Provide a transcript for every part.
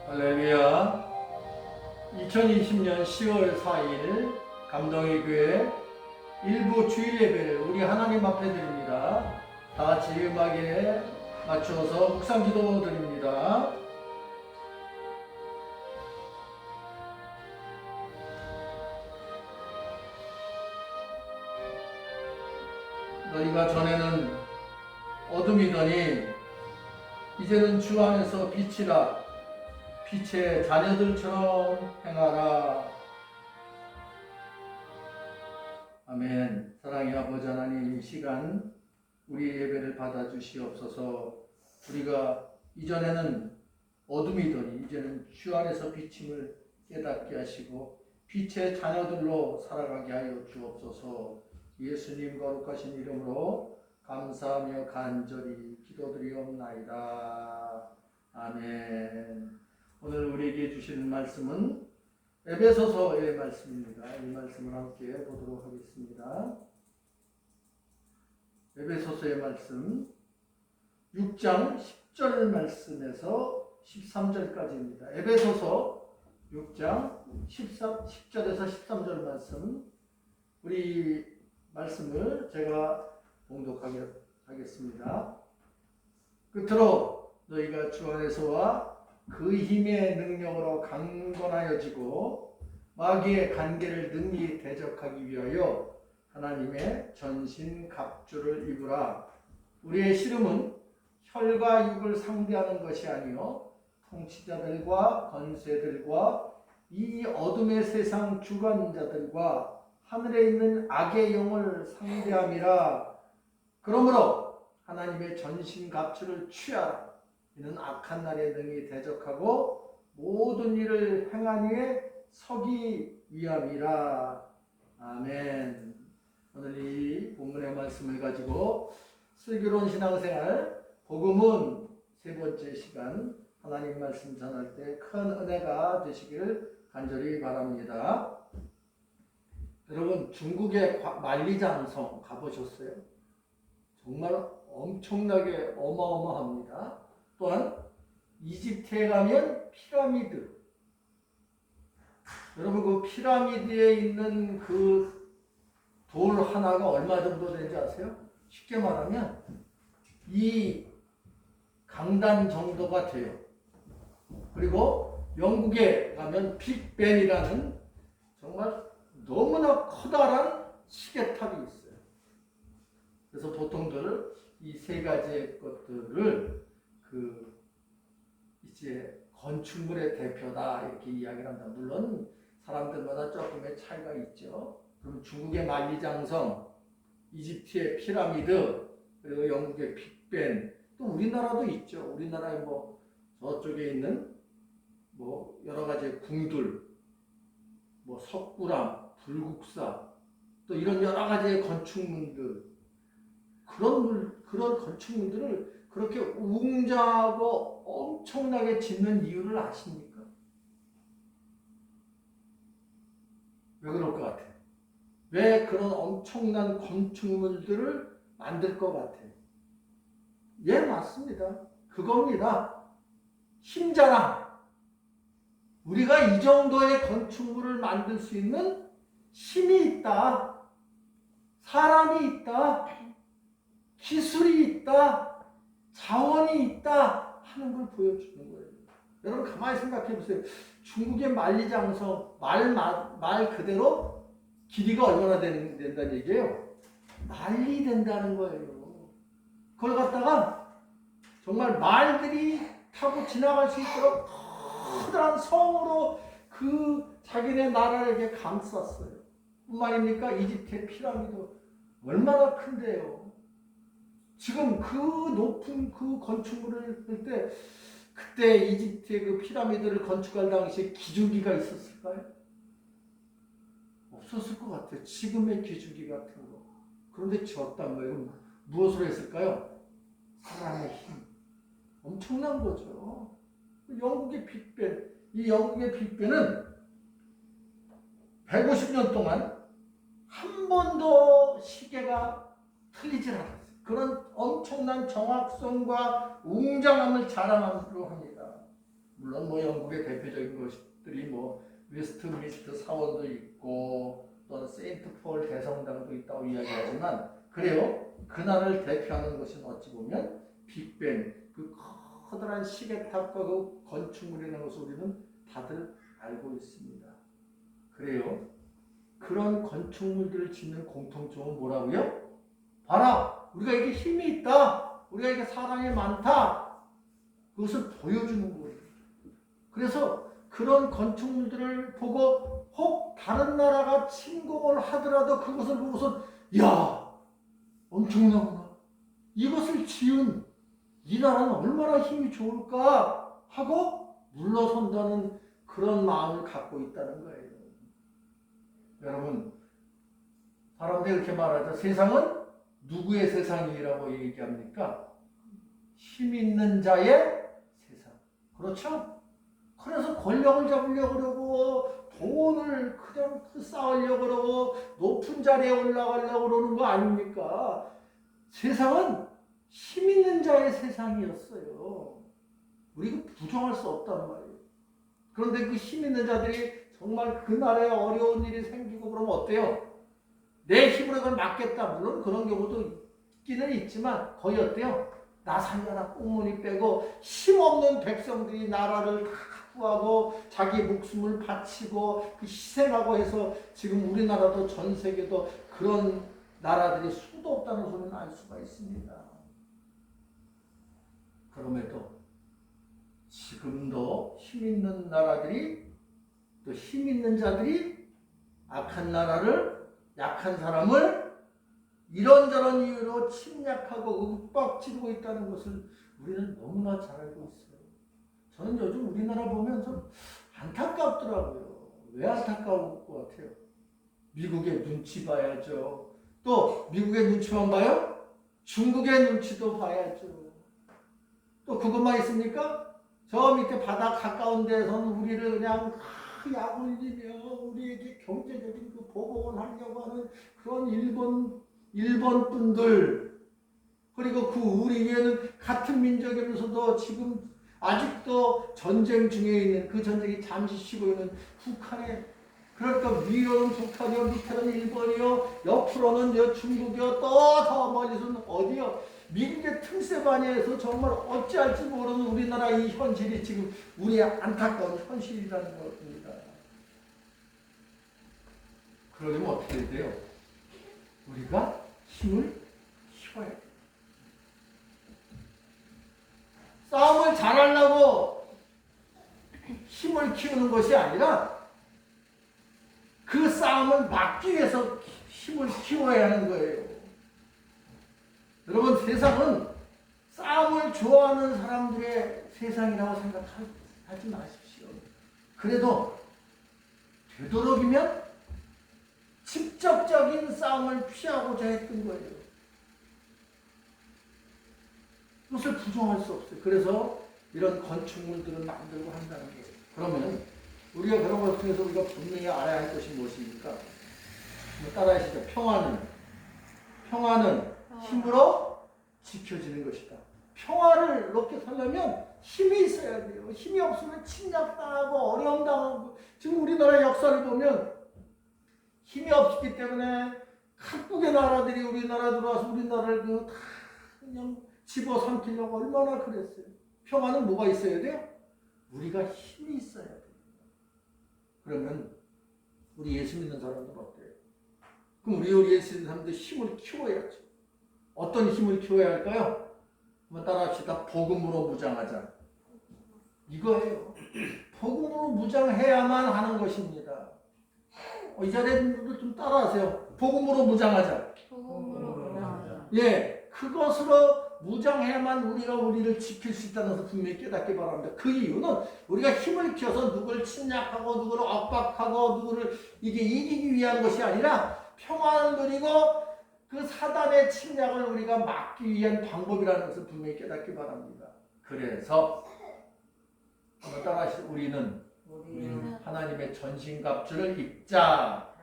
할렐루야. 2020년 10월 4일 감동의 교회 일부 주일 예배를 우리 하나님 앞에 드립니다. 다 같이 음악에 맞추어서 묵상 기도 드립니다. 너희가 전에는 어둠이더니 이제는 주 안에서 빛이라. 빛의 자녀들처럼 행하라. 아멘. 사랑의 아버지 하나님, 이 시간 우리 예배를 받아주시옵소서. 우리가 이전에는 어둠이더니 이제는 주 안에서 비침을 깨닫게 하시고 빛의 자녀들로 살아가게 하여 주옵소서. 예수님 거룩하신 이름으로 감사하며 간절히 기도드리옵나이다. 아멘. 오늘 우리에게 주시는 말씀은 에베소서의 말씀입니다. 이 말씀을 함께 보도록 하겠습니다. 에베소서의 말씀 6장 10절 말씀에서 13절까지입니다. 에베소서 6장 10절에서 13절 말씀, 우리 말씀을 제가 봉독하겠습니다. 끝으로 너희가 주 안에서와 그 힘의 능력으로 강건하여지고 마귀의 간계를 능히 대적하기 위하여 하나님의 전신 갑주를 입으라. 우리의 씨름은 혈과 육을 상대하는 것이 아니요 통치자들과 권세들과 이 어둠의 세상 주관자들과 하늘에 있는 악의 영을 상대함이라. 그러므로 하나님의 전신 갑주를 취하라. 이는 악한 날에 능히 대적하고 모든 일을 행한 후에 서기 위함이라. 아멘. 오늘 이 본문의 말씀을 가지고 슬기로운 신앙생활 복음은 세 번째 시간 하나님 말씀 전할 때 큰 은혜가 되시기를 간절히 바랍니다. 여러분, 중국의 만리장성 가보셨어요? 정말 엄청나게 어마어마합니다. 또한 이집트에 가면 피라미드, 여러분 그 피라미드에 있는 그 돌 하나가 얼마 정도 되는지 아세요? 쉽게 말하면 이 강단 정도가 돼요. 그리고 영국에 가면 빅벤이라는 정말 너무나 커다란 시계탑이 있어요. 그래서 보통들 이 세 가지 것들을 이제 건축물의 대표다 이렇게 이야기를 합니다. 물론 사람들마다 조금의 차이가 있죠. 그럼 중국의 만리장성, 이집트의 피라미드, 그리고 영국의 빅벤, 또 우리나라도 있죠. 우리나라에 뭐 저쪽에 있는 뭐 여러 가지 궁들, 뭐 석굴암, 불국사, 또 이런 여러 가지의 건축물들, 그런 건축물들을 그렇게 웅장하고 엄청나게 짓는 이유를 아십니까? 왜 그럴 것 같아요? 왜 그런 엄청난 건축물들을 만들 것 같아요? 예, 맞습니다. 그겁니다. 힘자랑. 우리가 이 정도의 건축물을 만들 수 있는 힘이 있다. 사람이 있다. 기술이 있다. 자원이 있다 하는 걸 보여주는 거예요. 여러분 가만히 생각해 보세요. 중국의 만리장성 말 그대로 길이가 얼마나 된다는 얘기예요? 말리 된다는 거예요. 그걸 갖다가 정말 말들이 타고 지나갈 수 있도록 커다란 성으로 그 자기네 나라를 이렇게 감쌌어요. 뿐만입니까? 이집트의 피라미드 얼마나 큰데요. 지금 그 높은 그 건축물을 볼 때 그때 이집트의 그 피라미드를 건축할 당시에 기중기가 있었을까요? 없었을 것 같아요. 지금의 기중기 같은 거. 그런데 지었단 말이에요. 무엇으로 했을까요? 사람의 힘. 엄청난 거죠. 영국의 빅벤. 이 영국의 빅벤은 150년 동안 한 번도 시계가 틀리질 않았어요. 그런 엄청난 정확성과 웅장함을 자랑하기로 합니다. 물론 뭐 영국의 대표적인 것들이 뭐 웨스트민스터 사원도 있고 또 세인트 폴 대성당도 있다고 이야기하지만 그래요. 그날을 대표하는 것은 어찌 보면 빅벤 그 커다란 시계탑과 그 건축물이라는 것을 우리는 다들 알고 있습니다. 그래요. 그런 건축물들을 짓는 공통점은 뭐라고요? 봐라, 우리가 이게 힘이 있다. 우리가 이게 사람이 많다. 그것을 보여주는 거예요. 그래서 그런 건축물들을 보고 혹 다른 나라가 침공을 하더라도 그것을 보고서 야, 엄청나구나. 이것을 지은 이 나라는 얼마나 힘이 좋을까 하고 물러선다는 그런 마음을 갖고 있다는 거예요. 여러분, 사람들이 이렇게 말하죠. 세상은 누구의 세상이라고 얘기합니까? 힘 있는 자의 세상. 그렇죠? 그래서 권력을 잡으려고 그러고 돈을 그냥 쌓으려고 그러고 높은 자리에 올라가려고 그러는 거 아닙니까? 세상은 힘 있는 자의 세상이었어요. 우리가 부정할 수 없단 말이에요. 그런데 그 힘 있는 자들이 정말 그 나라에 어려운 일이 생기고 그러면 어때요? 내 힘으로 그걸 막겠다. 물론 그런 경우도 있기는 있지만 거의 어때요? 나 살려라 꽁무니 빼고 힘없는 백성들이 나라를 다 구하고 자기 목숨을 바치고 그 희생하고 해서 지금 우리나라도 전 세계도 그런 나라들이 수도 없다는 소리는 알 수가 있습니다. 그럼에도 지금도 힘 있는 나라들이 또 힘 있는 자들이 악한 나라를 약한 사람을 이런저런 이유로 침략하고 윽박지르고 있다는 것을 우리는 너무나 잘 알고 있어요. 저는 요즘 우리나라 보면서 안타깝더라고요. 왜 안타까울 것 같아요? 미국의 눈치 봐야죠. 또 미국의 눈치만 봐요? 중국의 눈치도 봐야죠. 또 그것만 있습니까? 저 밑에 바다 가까운 데서는 우리를 그냥 약 올리며 우리에게 경제적인 그 보복을 하려고 하는 그런 일본 분들, 그리고 그 우리 위에는 같은 민족이면서도 지금 아직도 전쟁 중에 있는 그 전쟁이 잠시 쉬고 있는 북한에, 그러니까 위로는 북한이요, 밑에는 일본이요, 옆으로는 중국이요, 또 더 멀리서는 어디요? 미국의 틈새바니에서 정말 어찌할지 모르는 우리나라 이 현실이 지금 우리의 안타까운 현실이라는 겁니다. 그러려면 어떻게 해야 돼요? 우리가 힘을 키워야 돼요. 싸움을 잘하려고 힘을 키우는 것이 아니라 그 싸움을 막기 위해서 힘을 키워야 하는 거예요. 여러분, 세상은 싸움을 좋아하는 사람들의 세상이라고 생각하지 마십시오. 그래도 되도록이면 직접적인 싸움을 피하고자 했던 거예요. 그것을 부정할 수 없어요. 그래서 이런 건축물들을 만들고 한다는 거예요. 그러면 우리가 그런 것을 통해서 우리가 분명히 알아야 할 것이 무엇입니까? 따라하시죠. 평화는 힘으로 지켜지는 것이다. 평화를 이렇게 살려면 힘이 있어야 돼요. 힘이 없으면 침략당하고 어려움 당하고, 지금 우리나라 역사를 보면 힘이 없기 때문에 각국의 나라들이 우리나라 들어와서 우리나라를 다 그냥 집어삼키려고 얼마나 그랬어요. 평화는 뭐가 있어야 돼요? 우리가 힘이 있어야 돼요. 그러면 우리 예수 믿는 사람들은 어때요? 그럼 우리 예수 믿는 사람들 힘을 키워야죠. 어떤 힘을 키워야 할까요? 한번 따라합시다. 복음으로 무장하자. 이거예요. 복음으로 무장해야만 하는 것입니다. 이 자리에 분들 좀 따라하세요. 복음으로 무장하자. 복음으로 무장하자. 예, 그것으로 무장해야만 우리가 우리를 지킬 수 있다는 것을 분명히 깨닫기 바랍니다. 그 이유는 우리가 힘을 키워서 누구를 침략하고 누구를 억박하고 누구를 이기기 위한 것이 아니라 평화를 누리고 그 사단의 침략을 우리가 막기 위한 방법이라는 것을 분명히 깨닫기 바랍니다. 그래서 한번 따라하시죠. 우리는 하나님의 전신갑주를 입자.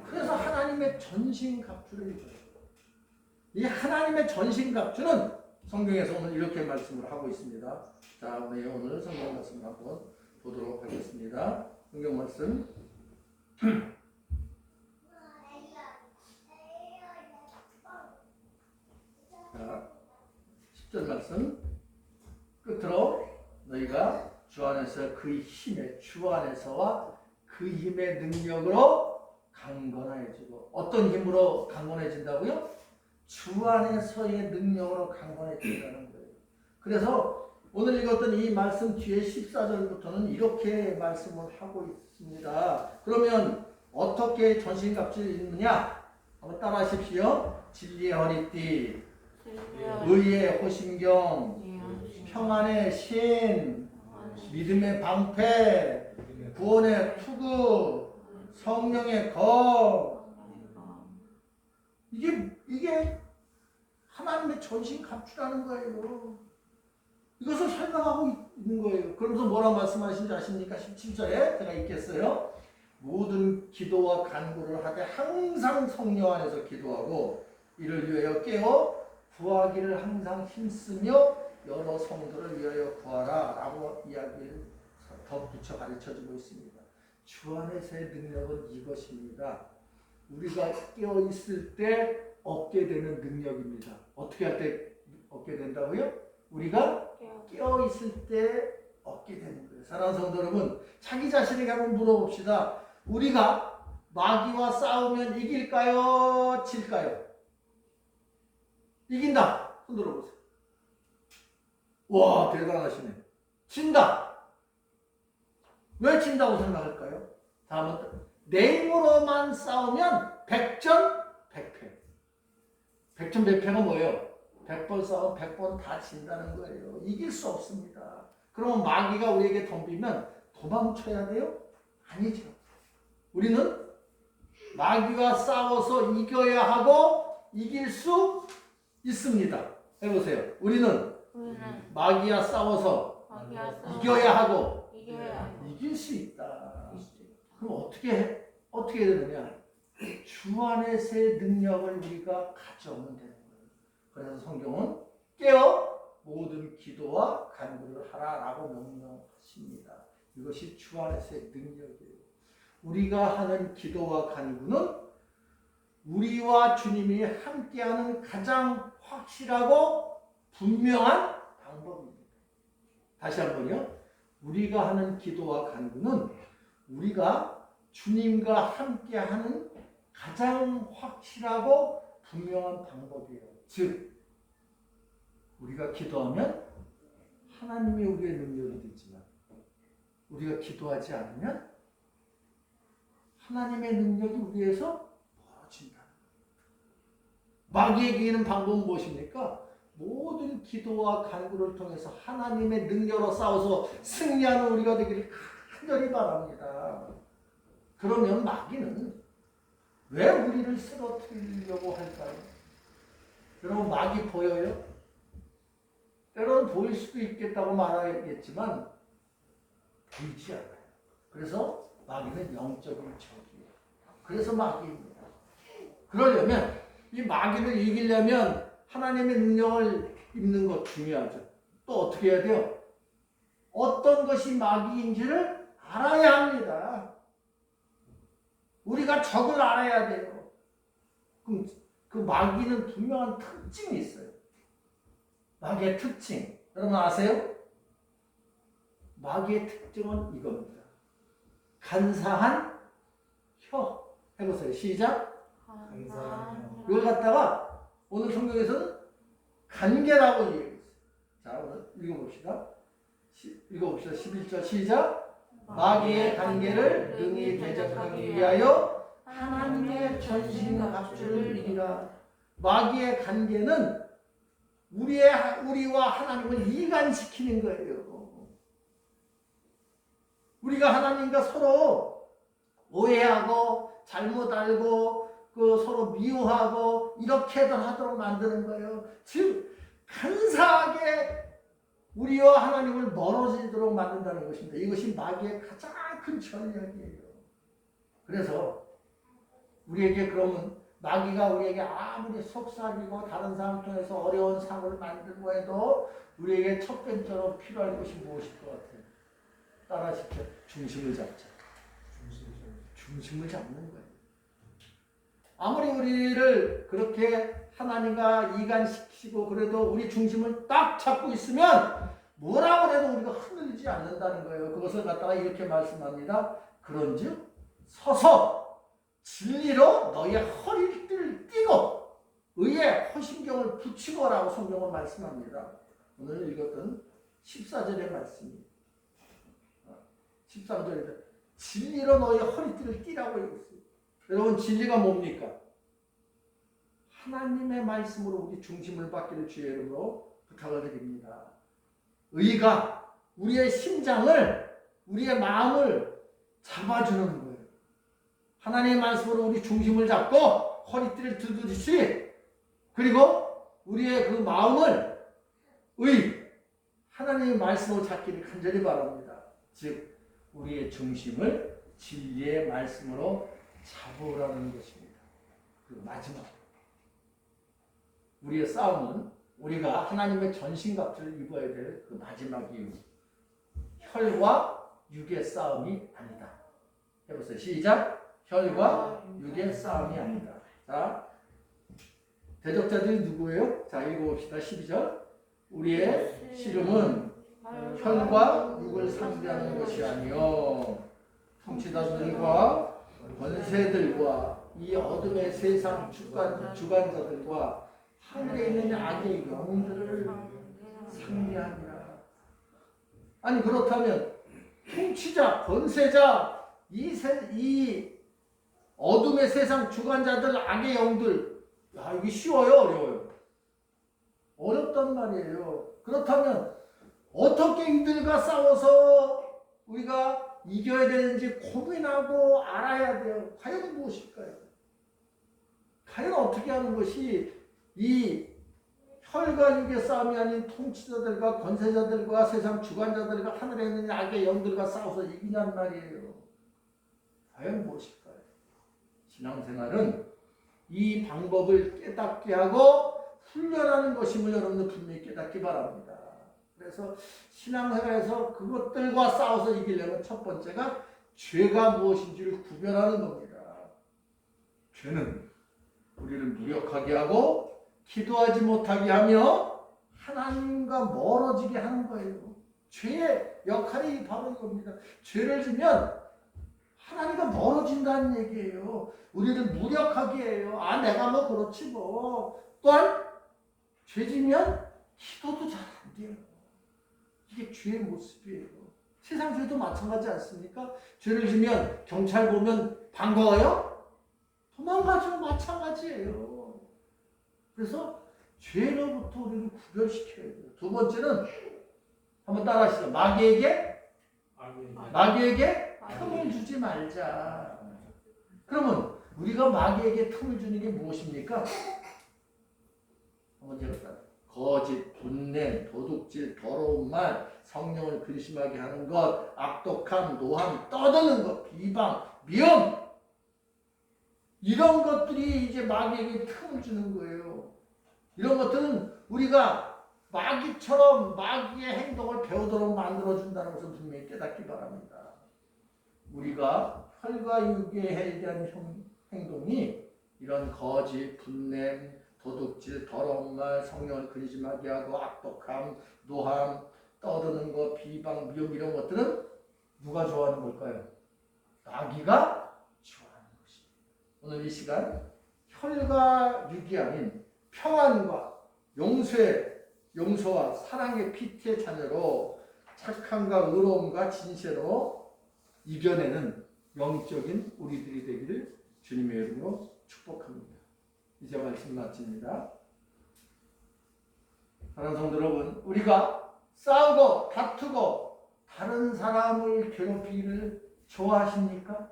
그래서 하나님의 전신갑주를 입어요. 이 하나님의 전신갑주는 성경에서 오늘 이렇게 말씀을 하고 있습니다. 자, 오늘 성경 말씀 한번 보도록 하겠습니다. 성경 말씀. 자, 10절 말씀. 끝으로 너희가 주 안에서 그 힘의 주 안에서와 그 힘의 능력으로 강건해지고, 어떤 힘으로 강건해진다고요? 주 안에서의 능력으로 강건해진다는 거예요. 그래서 오늘 읽었던 이 말씀 뒤에 14절부터는 이렇게 말씀을 하고 있습니다. 그러면 어떻게 전신갑주를 입느냐? 한번 따라 하십시오. 진리의 허리띠, 의의 호심경, 평안의 신, 믿음의 방패, 구원의 투구, 성령의 검. 이게 하나님의 전신 갑주라는 거예요. 이것을 설명하고 있는 거예요. 그러면서 뭐라 말씀하신지 아십니까? 17절에 제가 읽겠어요. 모든 기도와 간구를 하되 항상 성령 안에서 기도하고 이를 위하여 깨어 구하기를 항상 힘쓰며 여러 성도를 위하여 구하라 라고 이야기를 덧붙여 가르쳐주고 있습니다. 주 안에서의 능력은 이것입니다. 우리가 깨어 있을 때 얻게 되는 능력입니다. 어떻게 할 때 얻게 된다고요? 우리가 깨어 있을 때 얻게 되는 거예요. 사랑하는 성도 여러분, 자기 자신에게 한번 물어봅시다. 우리가 마귀와 싸우면 이길까요? 질까요? 이긴다. 손 들어보세요. 와, 대단하시네. 진다. 왜 진다고 생각할까요? 다음은 내 힘으로만 싸우면 100전 100패. 100전 100패가 뭐예요? 100번 싸우면 100번 다 진다는 거예요. 이길 수 없습니다. 그러면 마귀가 우리에게 덤비면 도망쳐야 돼요? 아니죠. 우리는 마귀와 싸워서 이겨야 하고 이길 수 있습니다. 해보세요. 우리는 마귀와 싸워서 이겨야 하고 이길 수 있다. 그럼 어떻게 되느냐? 주 안에서의 능력을 우리가 가져오면 되는 거예요. 그래서 성경은 깨어 모든 기도와 간구를 하라라고 명령하십니다. 이것이 주 안에서의 능력이에요. 우리가 하는 기도와 간구는 우리와 주님이 함께하는 가장 확실하고 분명한 방법입니다. 다시 한번요. 우리가 하는 기도와 간구는 우리가 주님과 함께하는 가장 확실하고 분명한 방법이에요. 즉, 우리가 기도하면 하나님이 우리의 능력이 되지만 우리가 기도하지 않으면 하나님의 능력이 우리에서 멀어진다. 마귀에게 이기는 방법은 무엇입니까? 모든 기도와 간구를 통해서 하나님의 능력으로 싸워서 승리하는 우리가 되기를 간절히 바랍니다. 그러면 마귀는 왜 우리를 쓰러뜨리려고 할까요? 여러분, 마귀 보여요? 때로는 보일 수도 있겠다고 말하겠지만 보이지 않아요. 그래서 마귀는 영적인 적이에요. 그래서 마귀입니다. 그러려면 이 마귀를 이기려면 하나님의 능력을 입는 것 중요하죠. 또 어떻게 해야 돼요? 어떤 것이 마귀인지를 알아야 합니다. 우리가 적을 알아야 돼요. 그럼 그 마귀는 분명한 특징이 있어요. 마귀의 특징. 여러분 아세요? 마귀의 특징은 이겁니다. 간사한 혀. 해보세요. 시작. 간사한 이걸 갖다가 오늘 성경에서는 간계라고 얘기했어요. 자, 오늘 읽어봅시다. 11절 시작. 마귀의 간계를 능히 대적하기 위하여 하나님의 전신과 갑주를 이기라. 마귀의 간계는 우리와 하나님을 이간시키는 거예요. 우리가 하나님과 서로 오해하고 잘못 알고 서로 미워하고 이렇게들 하도록 만드는 거예요. 즉 간사하게 우리와 하나님을 멀어지도록 만든다는 것입니다. 이것이 마귀의 가장 큰 전략이에요. 그래서 우리에게 그러면 마귀가 우리에게 아무리 속삭이고 다른 사람 통해서 어려운 사고를 만들고 해도 우리에게 첫 번째로 필요한 것이 무엇일 것 같아요? 따라하십시오. 중심을 잡자. 중심을 잡는 거예요. 아무리 우리를 그렇게 하나님과 이간시키고 그래도 우리 중심을 딱 잡고 있으면 뭐라고 해도 우리가 흔들리지 않는다는 거예요. 그것을 갖다가 이렇게 말씀합니다. 그런즉 서서 진리로 너의 허리를 띠고 의에 허심경을 붙이고라고 성경은 말씀합니다. 오늘 읽었던 14절의 말씀입니다. 13절에 진리로 너의 허리띠를 띠라고 읽었어요. 여러분 진리가 뭡니까? 하나님의 말씀으로 우리 중심을 받기를 주의 이름으로 부탁을 드립니다. 의가 우리의 심장을 우리의 마음을 잡아주는 거예요. 하나님의 말씀으로 우리 중심을 잡고 허리띠를 들듯이 그리고 우리의 그 마음을 하나님의 말씀으로 잡기를 간절히 바랍니다. 즉 우리의 중심을 진리의 말씀으로 잡으라는 것입니다. 그 마지막 우리의 싸움은 우리가 하나님의 전신갑주를 입어야 될 그 마지막 이유 혈과 육의 싸움이 아니다. 해보세요. 시작. 혈과 육의 싸움이 아니다. 자, 대적자들이 누구예요? 자, 읽어봅시다. 12절. 우리의 씨름은 혈과 육을 상대하는 것이 아니요 통치자들과 권세들과 이 어둠의 세상 주관자들과 하늘에 있는 악의 영들을 상대하니라. 아니 그렇다면 통치자, 권세자, 이 어둠의 세상 주관자들, 악의 영들, 야 이게 쉬워요, 어려워요? 어렵단 말이에요. 그렇다면 어떻게 이들과 싸워서 우리가 이겨야 되는지 고민하고 알아야 돼요. 과연 무엇일까요? 과연 어떻게 하는 것이 이 혈과 육의 싸움이 아닌 통치자들과 권세자들과 세상 주관자들과 하늘에 있는 악의 영들과 싸워서 이기냔 말이에요. 과연 무엇일까요? 신앙생활은 이 방법을 깨닫게 하고 훈련하는 것임을 여러분들 분명히 깨닫기 바랍니다. 그래서 신앙생활에서 그것들과 싸워서 이기려면 첫 번째가 죄가 무엇인지를 구별하는 겁니다. 죄는 우리를 무력하게 하고 기도하지 못하게 하며 하나님과 멀어지게 하는 거예요. 죄의 역할이 바로 이겁니다. 죄를 지면 하나님과 멀어진다는 얘기예요. 우리를 무력하게 해요. 아 내가 뭐 그렇지 뭐. 또한 죄 지면 기도도 잘 안 돼요. 이게 죄의 모습이에요. 세상 죄도 마찬가지 않습니까? 죄를 지면 경찰 보면 반가워요? 도망가죠. 마찬가지예요. 그래서 죄로부터 우리를 구별시켜야 돼요. 두 번째는 한번 따라하시죠. 마귀에게 틈을 주지 말자. 그러면 우리가 마귀에게 틈을 주는 게 무엇입니까? 한번 제가 거짓, 분냄, 도둑질, 더러운 말, 성령을 근심하게 하는 것, 악독함, 노함, 떠드는 것, 비방, 미움 이런 것들이 이제 마귀에게 틈을 주는 거예요. 이런 것들은 우리가 마귀처럼 마귀의 행동을 배우도록 만들어준다는 것을 분명히 깨닫기 바랍니다. 우리가 혈과 육에 대한 행동이 이런 거짓, 분냄, 도둑질, 더러운 말, 성령을 근심하게 하고 악독함, 노함, 떠드는 것, 비방, 미움 이런 것들은 누가 좋아하는 걸까요? 마귀가 좋아하는 것입니다. 오늘 이 시간 혈과 육이 아닌 평안과 용서와 사랑의 피트의 자녀로 착함과 의로움과 진실로 이겨내는 영적인 우리들이 되기를 주님의 이름으로 축복합니다. 이제 말씀 마칩니다. 사랑하는 성도 여러분, 우리가 싸우고 다투고 다른 사람을 괴롭히기를 좋아하십니까?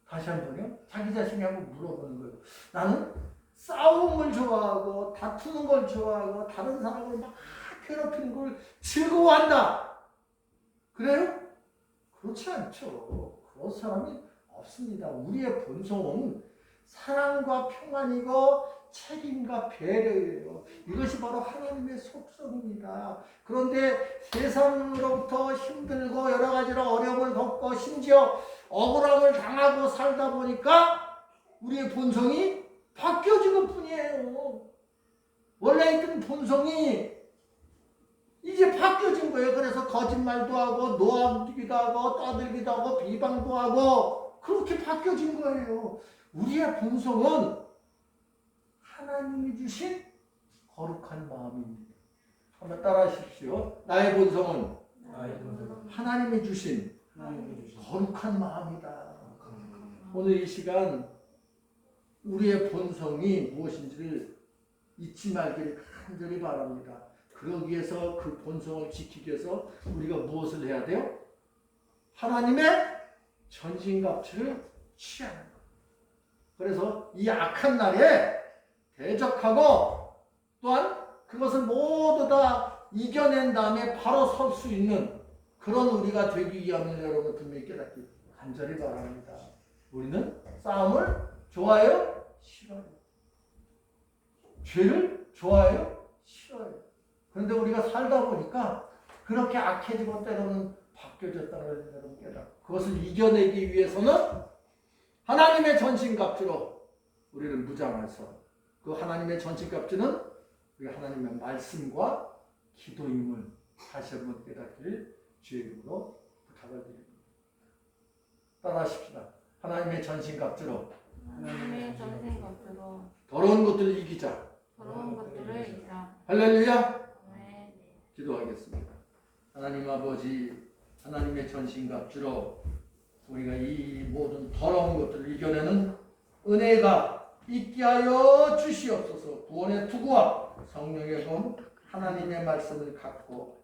다시 한번요. 자기 자신이 한번 물어보는 거예요. 나는 싸움을 좋아하고 다투는 걸 좋아하고 다른 사람을 막 괴롭히는 걸 즐거워한다. 그래요? 그렇지 않죠. 그런 사람이 없습니다. 우리의 본성은 사랑과 평안이고 책임과 배려예요. 이것이 바로 하나님의 속성입니다. 그런데 세상으로부터 힘들고 여러 가지로 어려움을 겪고 심지어 억울함을 당하고 살다 보니까 우리의 본성이 바뀌어진 것 뿐이에요. 원래 있던 본성이 이제 바뀌어진 거예요. 그래서 거짓말도 하고 노하기도 하고 떠들기도 하고 비방도 하고 그렇게 바뀌어진 거예요. 우리의 본성은 하나님이 주신 거룩한 마음입니다. 한번 따라 하십시오. 나의 본성은 하나님이 주신 거룩한 마음이다. 오늘 이 시간 우리의 본성이 무엇인지를 잊지 말기를 간절히 바랍니다. 그러기 위해서 그 본성을 지키기 위해서 우리가 무엇을 해야 돼요? 하나님의 전신갑주를 취하는 것. 그래서 이 악한 날에 대적하고 또한 그것을 모두 다 이겨낸 다음에 바로 설 수 있는 그런 우리가 되기 위함을 여러분 분명히 깨닫기 간절히 바랍니다. 우리는 싸움을 좋아해요? 싫어요. 죄를 좋아해요? 싫어요. 그런데 우리가 살다 보니까 그렇게 악해지고 때로는 바뀌어졌다는 것을 여러분 깨닫고 그것을 이겨내기 위해서는 하나님의 전신갑주로 우리를 무장해서 그 하나님의 전신갑주는 우리 하나님의 말씀과 기도임을 다시 한번 깨닫기를 주의 이름으로 부탁을 드립니다. 따라하십시다. 하나님의 전신갑주로 하나님의 전생것으로 더러운 것들을 이기자. 더러운 것들을 이자. 할렐루야. 아멘. 기도하겠습니다. 하나님 아버지, 하나님의 전신갑주로 우리가 이 모든 더러운 것들을 이겨내는 은혜가 있게 하여 주시옵소서. 구원의 투구와 성령의 검, 하나님의 말씀을 갖고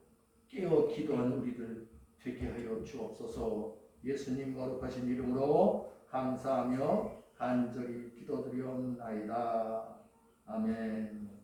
깨어 기도하는 우리들 되게 하여 주옵소서. 예수님 거룩하신 이름으로 감사하며 간절히 기도드리옵나이다. 아멘.